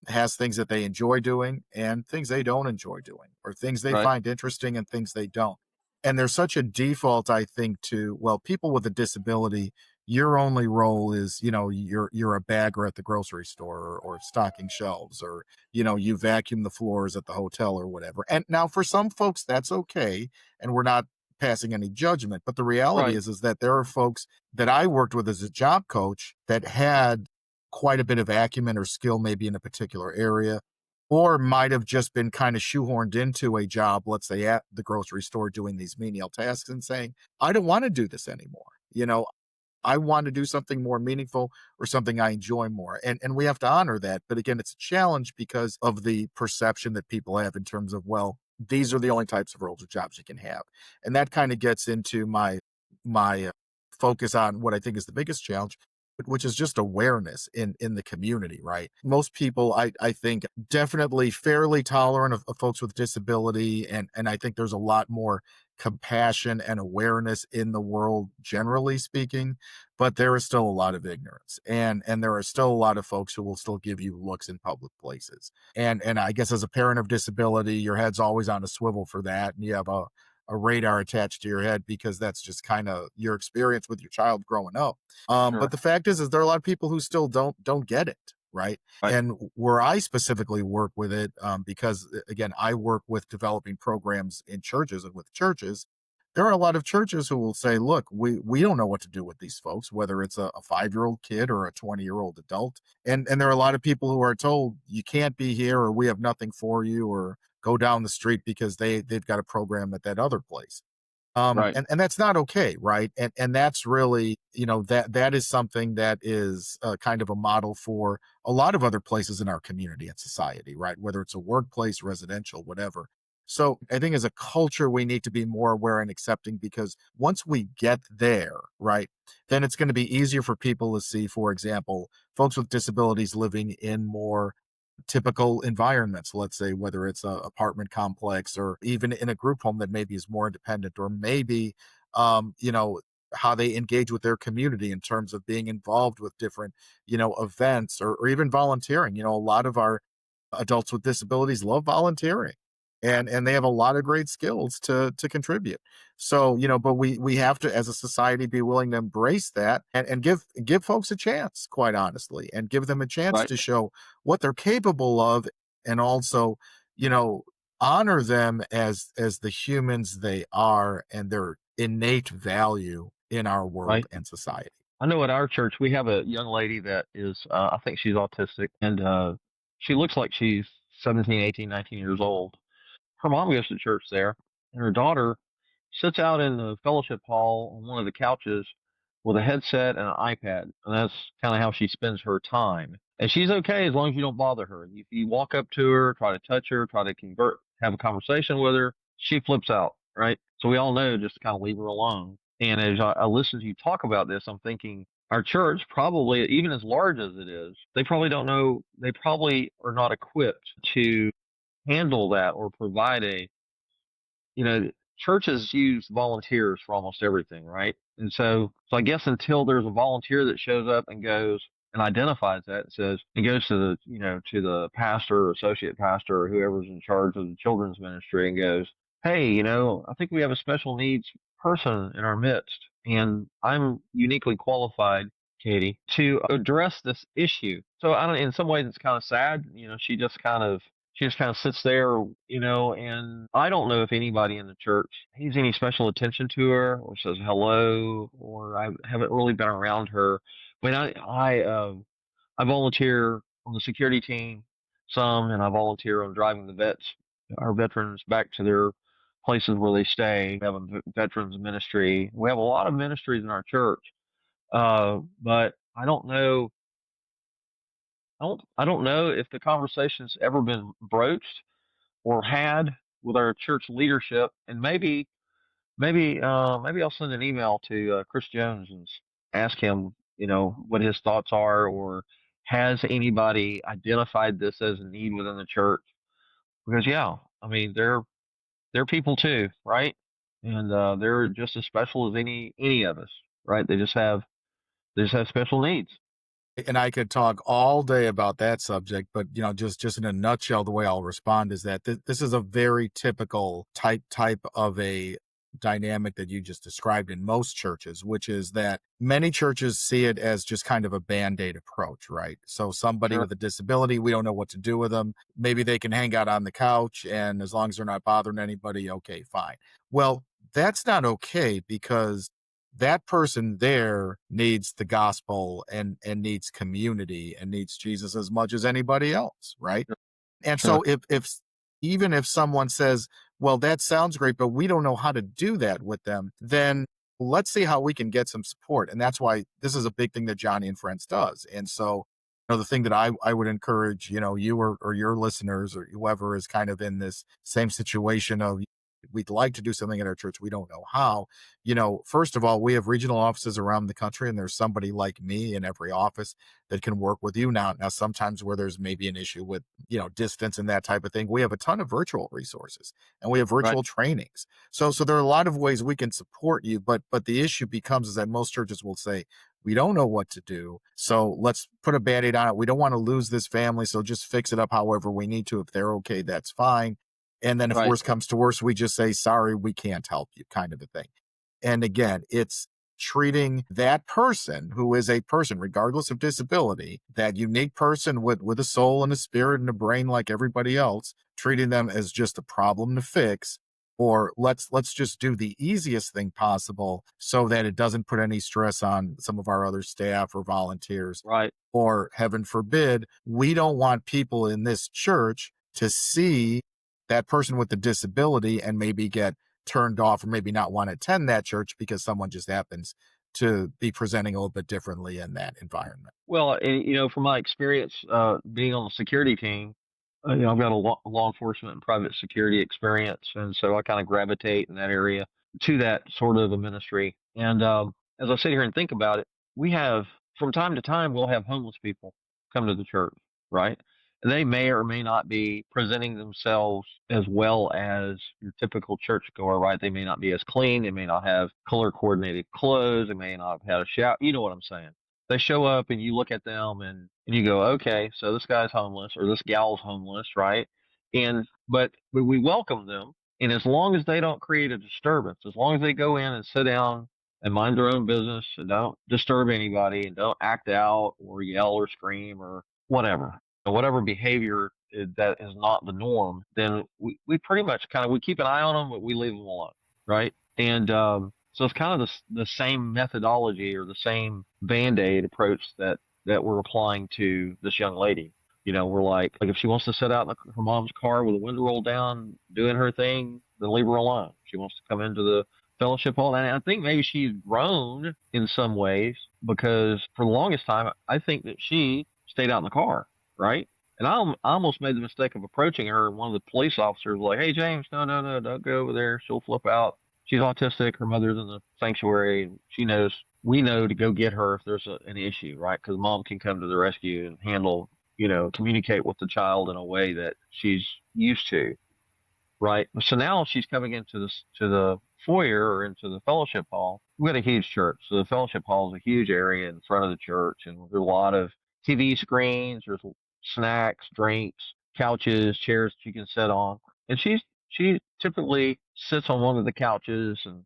has things that they enjoy doing and things they don't enjoy doing, or things they Right, find interesting and things they don't. And there's such a default, I think, to, well, people with a disability, your only role is, you're a bagger at the grocery store, or stocking shelves, or, you vacuum the floors at the hotel or whatever. And now for some folks, that's okay. And we're not passing any judgment. But the reality right, is that there are folks that I worked with as a job coach that had quite a bit of acumen or skill maybe in a particular area, or might have just been kind of shoehorned into a job, let's say at the grocery store, doing these menial tasks and saying, I don't want to do this anymore. I want to do something more meaningful or something I enjoy more. And we have to honor that. But again, it's a challenge because of the perception that people have in terms of, well, these are the only types of roles or jobs you can have. And that kind of gets into my focus on what I think is the biggest challenge, which is just awareness in the community, right? Most people, I think, definitely fairly tolerant of folks with disability, and I think there's a lot more compassion and awareness in the world, generally speaking, but there is still a lot of ignorance, and there are still a lot of folks who will still give you looks in public places. And I guess as a parent of disability, your head's always on a swivel for that, and you have a radar attached to your head because that's just kind of your experience with your child growing up. But sure, the fact is there are a lot of people who still don't get it, right? right, And where I specifically work with it, because again, I work with developing programs in churches and with churches, there are a lot of churches who will say, look, we don't know what to do with these folks, whether it's a 5-year-old kid or a 20-year-old adult. And there are a lot of people who are told you can't be here, or we have nothing for you, or go down the street because they've got a program at that other place. Right. And that's not okay, right? And that's really, that is something that is kind of a model for a lot of other places in our community and society, right? Whether it's a workplace, residential, whatever. So I think as a culture, we need to be more aware and accepting, because once we get there, right, then it's going to be easier for people to see, for example, folks with disabilities living in more typical environments, let's say, whether it's a apartment complex or even in a group home that maybe is more independent, or maybe how they engage with their community in terms of being involved with different events, or even volunteering. A lot of our adults with disabilities love volunteering, and they have a lot of great skills to contribute. So, but we have to, as a society, be willing to embrace that, and give folks a chance, quite honestly, and give them a chance Right. to show what they're capable of, and also, you know, honor them as the humans they are, and their innate value in our world Right. and society. I know at our church we have a young lady that is, I think she's autistic, and she looks like she's 17, 18, 19 years old. Her mom goes to church there, and her daughter sits out in the fellowship hall on one of the couches with a headset and an iPad, and that's kind of how she spends her time. And she's okay as long as you don't bother her. If you walk up to her, try to touch her, try to have a conversation with her, she flips out, right? So we all know just to kind of leave her alone. And as I listen to you talk about this, I'm thinking our church, probably even as large as it is, they probably don't know, they probably are not equipped to handle that or provide you know, churches use volunteers for almost everything, right? And so I guess until there's a volunteer that shows up and goes and identifies that and says, and goes to to the pastor or associate pastor or whoever's in charge of the children's ministry and goes, hey, I think we have a special needs person in our midst, and I'm uniquely qualified, Katy, to address this issue. So I don't. In some ways, it's kind of sad. She just kind of sits there, and I don't know if anybody in the church pays any special attention to her or says hello, or I haven't really been around her. But I volunteer on the security team some, and I volunteer on driving our veterans back to their places where they stay. We have a veterans ministry. We have a lot of ministries in our church, but I don't know. I don't know if the conversation's ever been broached or had with our church leadership, and maybe I'll send an email to Chris Jones and ask him, what his thoughts are, or has anybody identified this as a need within the church? Because yeah, I mean they're people too, right? And they're just as special as any of us, right? They just have special needs. And I could talk all day about that subject, but just in a nutshell, the way I'll respond is that this is a very typical type of a dynamic that you just described in most churches, which is that many churches see it as just kind of a band-aid approach, right? So somebody Sure. with a disability, we don't know what to do with them. Maybe they can hang out on the couch, and as long as they're not bothering anybody, okay, fine. Well, that's not okay, because that person there needs the gospel, and needs community, and needs Jesus as much as anybody else, right? And Sure. so if even if someone says, well, that sounds great, but we don't know how to do that with them, then let's see how we can get some support. And that's why this is a big thing that Johnny and Friends does. And so, the thing that I would encourage, you or your listeners or whoever is kind of in this same situation of, we'd like to do something at our church, we don't know how. First of all, we have regional offices around the country, and there's somebody like me in every office that can work with you. Now sometimes where there's maybe an issue with distance and that type of thing, we have a ton of virtual resources, and we have Right. virtual trainings. So there are a lot of ways we can support you, but the issue becomes is that most churches will say, we don't know what to do, so let's put a band-aid on it. We don't want to lose this family, so just fix it up however we need to. If they're okay, that's fine. And then if Right. worse comes to worse, we just say, sorry, we can't help you, kind of a thing. And again, it's treating that person, who is a person, regardless of disability, that unique person with a soul and a spirit and a brain like everybody else, treating them as just a problem to fix, or let's just do the easiest thing possible so that it doesn't put any stress on some of our other staff or volunteers. Right. Or heaven forbid, we don't want people in this church to see that person with the disability and maybe get turned off or maybe not want to attend that church because someone just happens to be presenting a little bit differently in that environment. Well, and from my experience being on the security team, I've got a law enforcement and private security experience, and so I kind of gravitate in that area to that sort of a ministry. And as I sit here and think about it, we have from time to time we'll have homeless people come to the church, right? And they may or may not be presenting themselves as well as your typical churchgoer, right? They may not be as clean. They may not have color coordinated clothes. They may not have had a shower. You know what I'm saying? They show up and you look at them and you go, okay, so this guy's homeless or this gal's homeless, right? But we welcome them. And as long as they don't create a disturbance, as long as they go in and sit down and mind their own business and don't disturb anybody and don't act out or yell or scream or whatever behavior that is not the norm, then we pretty much we keep an eye on them, but we leave them alone, right? And so it's kind of the same methodology or the same Band-Aid approach that we're applying to this young lady. We're like if she wants to sit out in her mom's car with the window rolled down, doing her thing, then leave her alone. If she wants to come into the fellowship hall, and I think maybe she's grown in some ways because for the longest time, I think that she stayed out in the car, right? And I almost made the mistake of approaching her, and one of the police officers was like, "Hey, James, no, don't go over there. She'll flip out. She's autistic. Her mother's in the sanctuary. And we know to go get her if there's an issue, right? Because mom can come to the rescue and handle, communicate with the child in a way that she's used to, right? So now she's coming into the foyer or into the fellowship hall. We got a huge church, so the fellowship hall is a huge area in front of the church, and there's a lot of TV screens. There's snacks, drinks, couches, chairs that you can sit on, and she typically sits on one of the couches and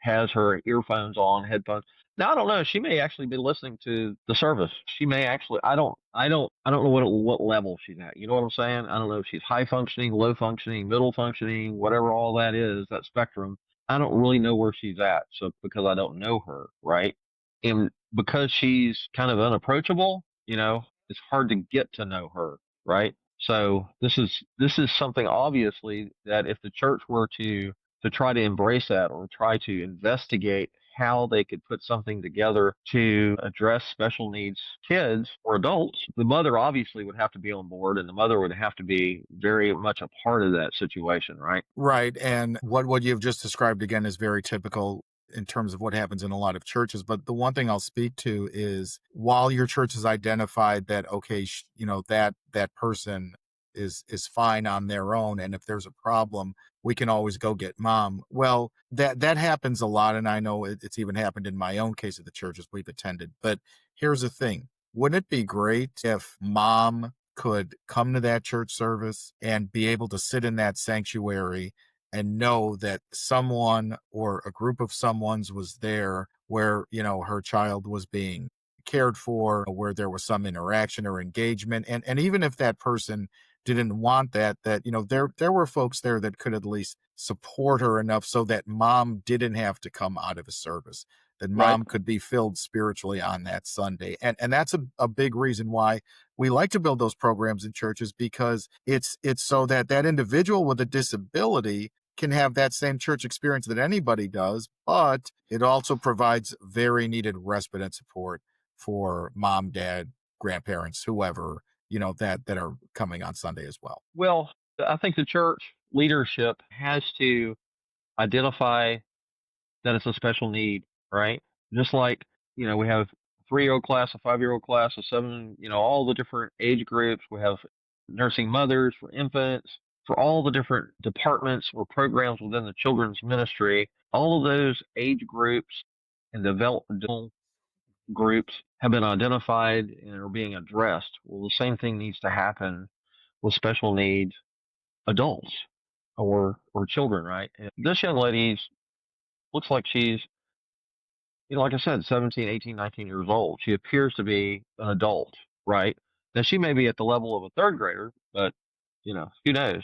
has her earphones on, headphones. Now I don't know. She may actually be listening to the service. She may actually. I don't know what level she's at. You know what I'm saying? I don't know if she's high functioning, low functioning, middle functioning, whatever all that is, that spectrum. I don't really know where she's at. So because I don't know her, right? And because she's kind of unapproachable, it's hard to get to know her, right? So this is something obviously that if the church were to try to embrace that or try to investigate how they could put something together to address special needs kids or adults, the mother obviously would have to be on board, and the mother would have to be very much a part of that situation, right? Right. And what you've just described again is very typical in terms of what happens in a lot of churches. But the one thing I'll speak to is while your church has identified that, okay, that person is fine on their own, and if there's a problem, we can always go get mom. Well, that happens a lot, and I know it's even happened in my own case at the churches we've attended. But here's the thing. Wouldn't it be great if mom could come to that church service and be able to sit in that sanctuary and know that someone or a group of someone's was there where, her child was being cared for, where there was some interaction or engagement. And even if that person didn't want that, there were folks there that could at least support her enough so that mom didn't have to come out of a service, that mom could be filled spiritually on that Sunday. And that's a big reason why we like to build those programs in churches, because it's so that individual with a disability can have that same church experience that anybody does, but it also provides very needed respite and support for mom, dad, grandparents, whoever, that are coming on Sunday as well. Well, I think the church leadership has to identify that it's a special need, right? Just like, we have a 3-year-old class, a 5-year-old class, a 7, all the different age groups. We have nursing mothers for infants, for all the different departments or programs within the children's ministry. All of those age groups and developmental groups have been identified and are being addressed. Well, the same thing needs to happen with special needs adults or children, right? And this young lady looks like she's, like I said, 17, 18, 19 years old. She appears to be an adult, right? Now, she may be at the level of a third grader, but, who knows?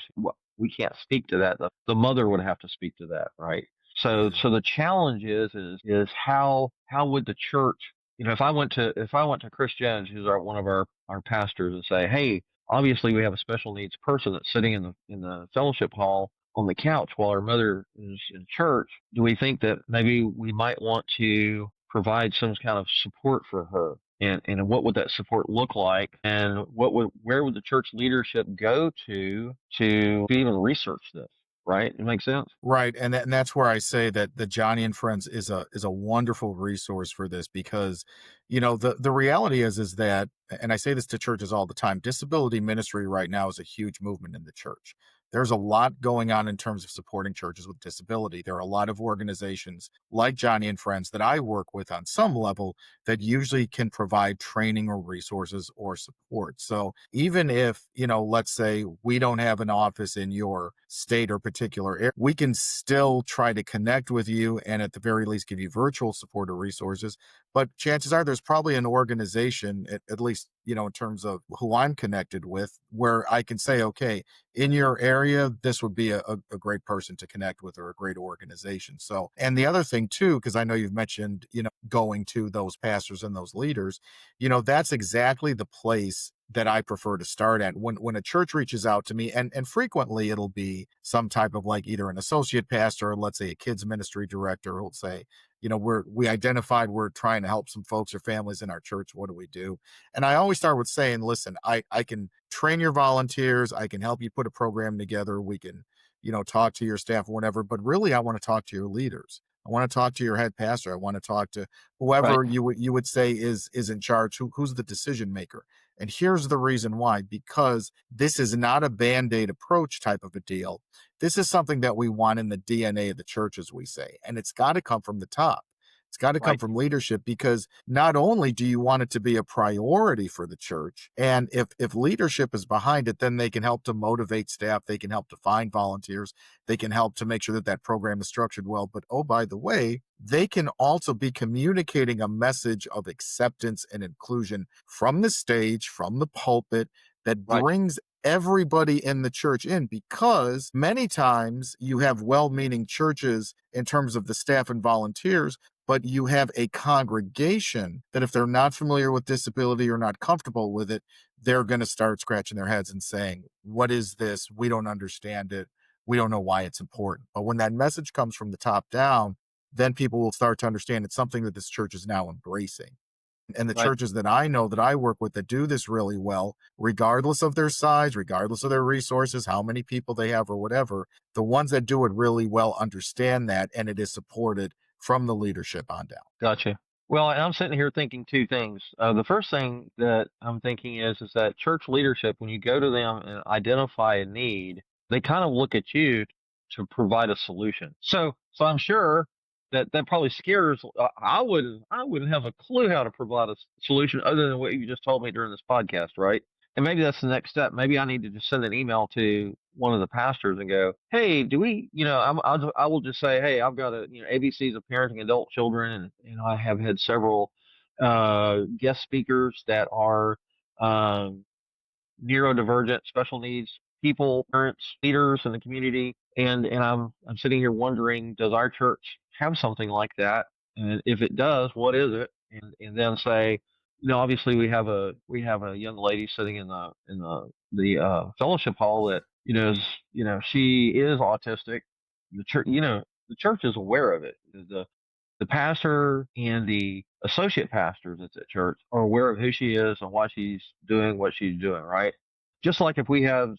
we can't speak to that. The mother would have to speak to that, right? So the challenge is how would the church, if I went to Chris Jones, who's one of our pastors, and say, hey, obviously we have a special needs person that's sitting in the fellowship hall on the couch while our mother is in church. Do we think that maybe we might want to provide some kind of support for her? And what would that support look like? And where would the church leadership go to be able to research this? Right? It makes sense. Right, and that's where I say that the Johnny and Friends is a wonderful resource for this, because, the reality is that, and I say this to churches all the time, disability ministry right now is a huge movement in the church. There's a lot going on in terms of supporting churches with disability. There are a lot of organizations like Johnny and Friends that I work with on some level that usually can provide training or resources or support. So even if, let's say we don't have an office in your state or particular area, we can still try to connect with you and at the very least give you virtual support or resources. But chances are there's probably an organization, at least, in terms of who I'm connected with, where I can say, okay, in your area, this would be a great person to connect with, or a great organization. So, and the other thing too, because I know you've mentioned, going to those pastors and those leaders, that's exactly the place that I prefer to start at. When a church reaches out to me, and frequently it'll be some type of, like, either an associate pastor, or let's say a kids ministry director who'll say, we identified we're trying to help some folks or families in our church. What do we do? And I always start with saying, listen, I can train your volunteers. I can help you put a program together. We can, talk to your staff or whatever, but really I want to talk to your leaders. I want to talk to your head pastor. I want to talk to Right. whoever you would say is in charge, who's the decision maker. And here's the reason why: because this is not a band-aid approach type of a deal. This is something that we want in the DNA of the church, as we say, and it's got to come from the top. It's got to come Right. from leadership, because not only do you want it to be a priority for the church, and if leadership is behind it, then they can help to motivate staff, they can help to find volunteers, they can help to make sure that that program is structured well. But oh, by the way, they can also be communicating a message of acceptance and inclusion from the stage, from the pulpit, that Right. brings everybody in the church in, because many times you have well-meaning churches in terms of the staff and volunteers, but you have a congregation that, if they're not familiar with disability or not comfortable with it, they're going to start scratching their heads and saying, what is this? We don't understand it. We don't know why it's important. But when that message comes from the top down, then people will start to understand it's something that this church is now embracing. And the Right. churches that I know that I work with that do this really well, regardless of their size, regardless of their resources, how many people they have or whatever, the ones that do it really well understand that, and it is supported from the leadership on down. Gotcha. Well, and I'm sitting here thinking two things. The first thing that I'm thinking is that church leadership, when you go to them and identify a need, they kind of look at you to provide a solution. So I'm sure that probably scares. I wouldn't have a clue how to provide a solution other than what you just told me during this podcast, right? And maybe that's the next step. Maybe I need to just send an email to one of the pastors and go, hey, do we, I will just say, hey, I've got ABCs of parenting adult children, and I have had several guest speakers that are um, neurodivergent, special needs people, parents, leaders in the community, and I'm sitting here wondering, does our church have something like that? And if it does, what is it? And then say, obviously we have a young lady sitting in the fellowship hall that she is autistic. The church is aware of it. The pastor and the associate pastors at the church are aware of who she is and why she's doing what she's doing, right? Just like if we have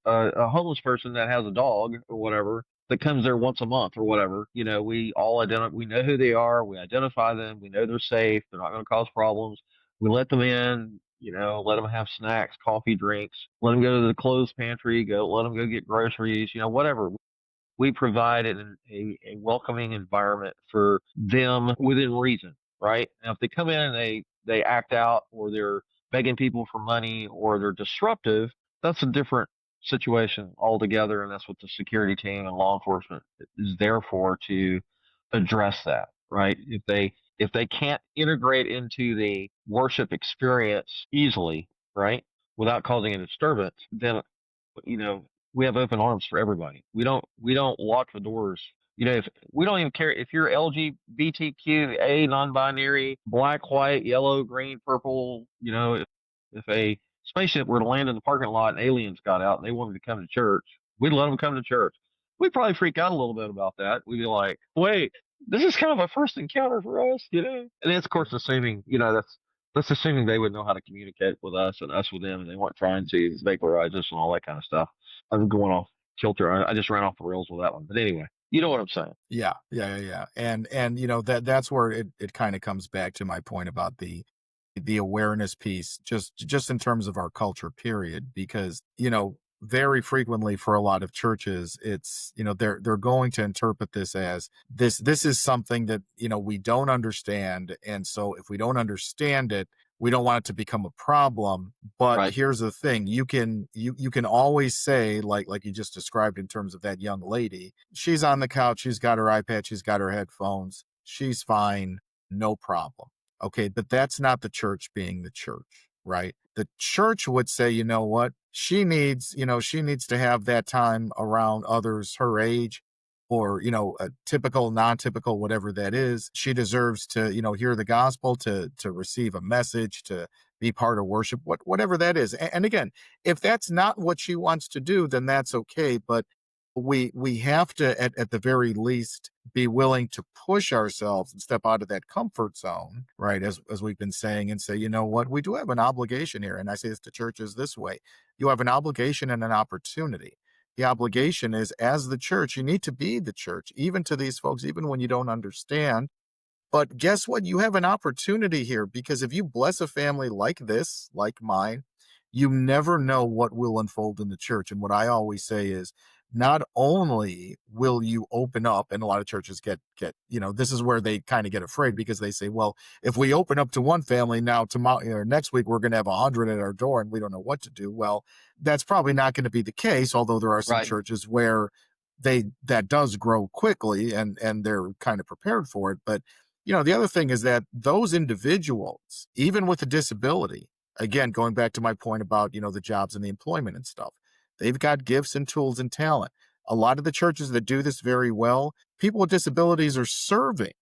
a homeless person that has a dog or whatever that comes there once a month or whatever, we know who they are, we identify them, we know they're safe, they're not going to cause problems. We let them in, let them have snacks, coffee, drinks, let them go to the clothes pantry, let them go get groceries, whatever. We provide a welcoming environment for them within reason, right? Now, if they come in and they act out, or they're begging people for money, or they're disruptive, that's a different situation altogether, and that's what the security team and law enforcement is there for, to address that, right? If they can't integrate into the worship experience easily, right, without causing a disturbance, then we have open arms for everybody. We don't lock the doors. If we don't even care if you're LGBTQA, non-binary, black, white, yellow, green, purple. If a spaceship were to land in the parking lot and aliens got out and they wanted to come to church, we'd let them come to church. We'd probably freak out a little bit about that. We'd be like, wait, this is kind of a first encounter for us, And it's, of course, assuming, that's assuming they would know how to communicate with us and us with them, and they weren't trying to vaporize us and all that kind of stuff. I'm going off kilter. I just ran off the rails with that one. But anyway, you know what I'm saying. Yeah. And that's where it kind of comes back to my point about the awareness piece, just in terms of our culture, period, because very frequently for a lot of churches, it's they're going to interpret this as this is something that we don't understand, and so if we don't understand it, we don't want it to become a problem. But Right. Here's the thing: you can always say, like you just described in terms of that young lady, she's on the couch, she's got her iPad, she's got her headphones, she's fine, no problem. Okay, but that's not the church being the church, right? The church would say, you know what? She needs to have that time around others her age, or, a typical, non-typical, whatever that is. She deserves to, hear the gospel, to receive a message, to be part of worship, whatever that is. And again, if that's not what she wants to do, then that's okay. But we have to, at the very least, be willing to push ourselves and step out of that comfort zone, right? As we've been saying, and say, you know what, we do have an obligation here. And I say this to churches this way: you have an obligation and an opportunity. The obligation is, as the church, you need to be the church, even to these folks, even when you don't understand. But guess what? You have an opportunity here, because if you bless a family like this, like mine, you never know what will unfold in the church. And what I always say is, not only will you open up, and a lot of churches get, this is where they kind of get afraid, because they say, well, if we open up to one family now, tomorrow or next week, we're going to have 100 at our door and we don't know what to do. Well, that's probably not going to be the case, although there are some Right. churches where that does grow quickly, and they're kind of prepared for it. But the other thing is that those individuals, even with a disability, again, going back to my point about, the jobs and the employment and stuff, they've got gifts and tools and talent. A lot of the churches that do this very well, people with disabilities are serving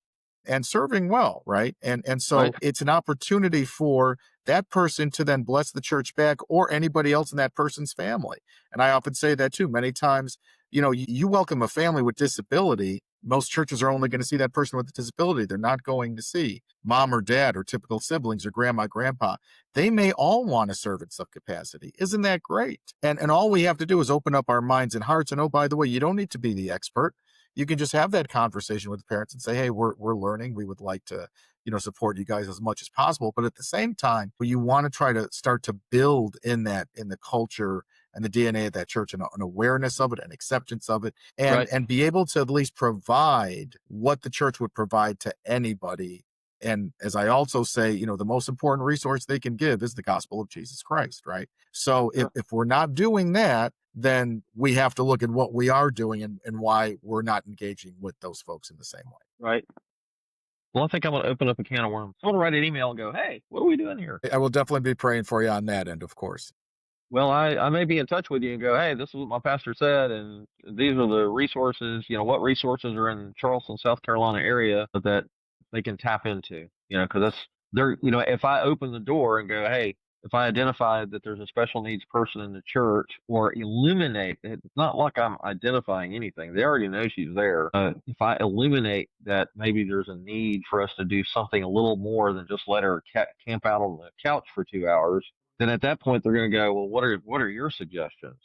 well, right? And so Right. it's an opportunity for that person to then bless the church back, or anybody else in that person's family. And I often say that too. Many times, you welcome a family with disability, most churches are only going to see that person with a disability. They're not going to see mom or dad or typical siblings or grandma, grandpa. They may all want to serve in some capacity. Isn't that great? And all we have to do is open up our minds and hearts. And oh, by the way, you don't need to be the expert. You can just have that conversation with the parents and say, hey, we're learning. We would like to, support you guys as much as possible. But at the same time, you want to try to start to build in the culture and the DNA of that church, and an awareness of it, and acceptance of it, and Right. and be able to at least provide what the church would provide to anybody. And as I also say, the most important resource they can give is the gospel of Jesus Christ, right? So if we're not doing that, then we have to look at what we are doing, and why we're not engaging with those folks in the same way. Right. Well, I think I'm going to open up a can of worms. I'm going to write an email and go, hey, what are we doing here? I will definitely be praying for you on that end, of course. Well, I may be in touch with you and go, hey, this is what my pastor said, and these are the resources. What resources are in Charleston, South Carolina area that they can tap into. Because that's they're. If I open the door and go, hey, if I identify that there's a special needs person in the church, or illuminate, it's not like I'm identifying anything. They already know she's there. If I illuminate that maybe there's a need for us to do something a little more than just let her camp out on the couch for 2 hours, then at that point they're going to go, well, what are your suggestions?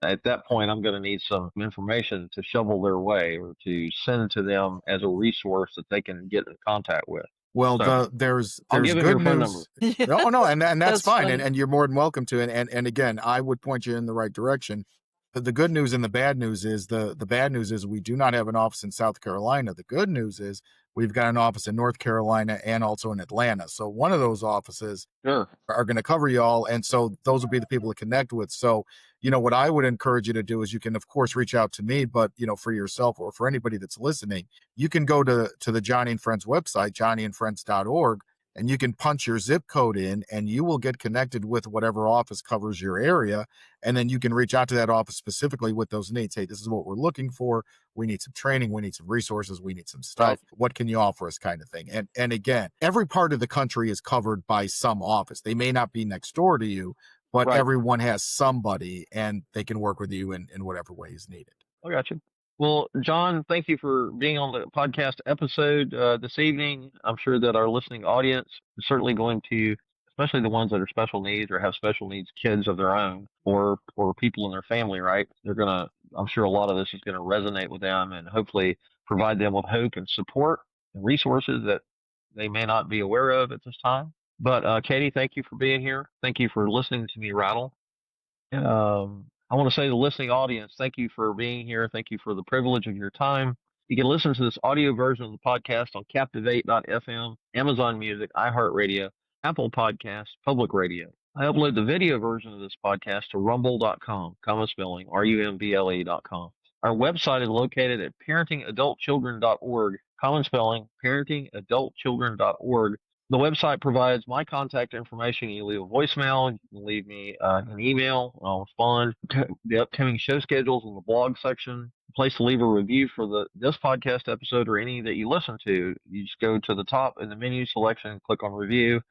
At that point, I'm going to need some information to shovel their way, or to send to them as a resource that they can get in contact with. Well, So, there's I'll give him good your phone news. Yeah. No, and that's That's fine, funny. and you're more than welcome to. And again, I would point you in the right direction. The good news and the bad news is, the bad news is we do not have an office in South Carolina. The good news is we've got an office in North Carolina and also in Atlanta. So one of those offices sure. are going to cover you all, and so those will be the people to connect with. So what I would encourage you to do is, you can of course reach out to me, but for yourself, or for anybody that's listening, you can go to the Johnny and Friends website, johnnyandfriends.org, and you can punch your zip code in, and you will get connected with whatever office covers your area. And then you can reach out to that office specifically with those needs. Hey, this is what we're looking for. We need some training. We need some resources. We need some stuff. Right. What can you offer us, kind of thing? And again, every part of the country is covered by some office. They may not be next door to you, but Right. everyone has somebody, and they can work with you in whatever way is needed. I got you. Well, John, thank you for being on the podcast episode this evening. I'm sure that our listening audience is certainly going to, especially the ones that are special needs or have special needs kids of their own, or people in their family, right? I'm sure a lot of this is going to resonate with them and hopefully provide them with hope and support and resources that they may not be aware of at this time. But Katy, thank you for being here. Thank you for listening to me rattle. I want to say to the listening audience, thank you for being here. Thank you for the privilege of your time. You can listen to this audio version of the podcast on Captivate.fm, Amazon Music, iHeartRadio, Apple Podcasts, Public Radio. I upload the video version of this podcast to rumble.com, common spelling, rumble.com. Our website is located at parentingadultchildren.org, common spelling, parentingadultchildren.org. The website provides my contact information. You leave a voicemail, you can leave me an email, I'll respond. The upcoming show schedules in the blog section. A place to leave a review for this podcast episode or any that you listen to. You just go to the top in the menu selection, click on review,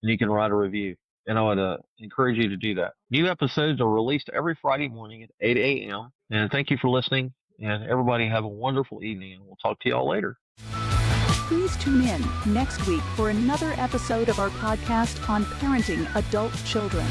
and you can write a review. And I would encourage you to do that. New episodes are released every Friday morning at 8 a.m. And thank you for listening. And everybody have a wonderful evening, and we'll talk to y'all later. Please tune in next week for another episode of our podcast on parenting adult children.